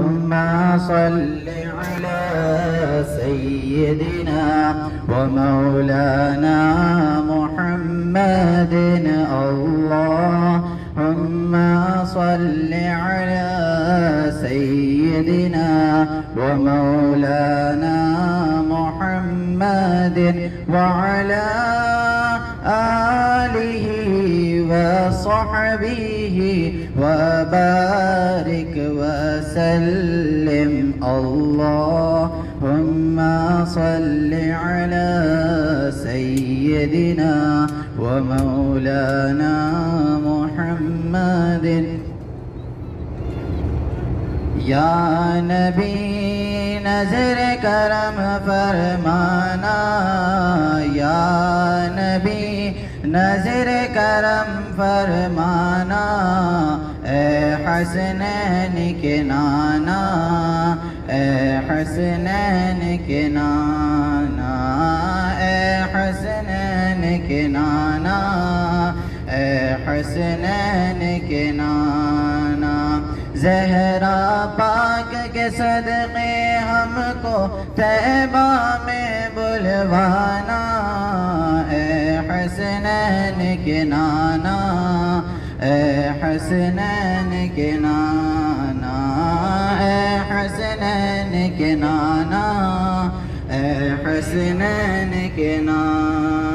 ثم صل على سيدنا ومولانا محمد اللهم صل على سيدنا ومولانا محمد وعلى آله وصحبه وبارك وسلم اللهم صل على سيدنا ومولانا محمد या नबी नजर करम फरमाना या नबी नजर करम फरमाना ए हसनैन के नाना ए हसनैन के नाना ए हसनैन के नाना ए हसनैन के नाना ज़हरा पाक के सदक़े हमको तैबा में बुलवाना ए हसनैन के नाना ए हसनैन के नाना ए हसनैन के नाना ए हसनैन के नाना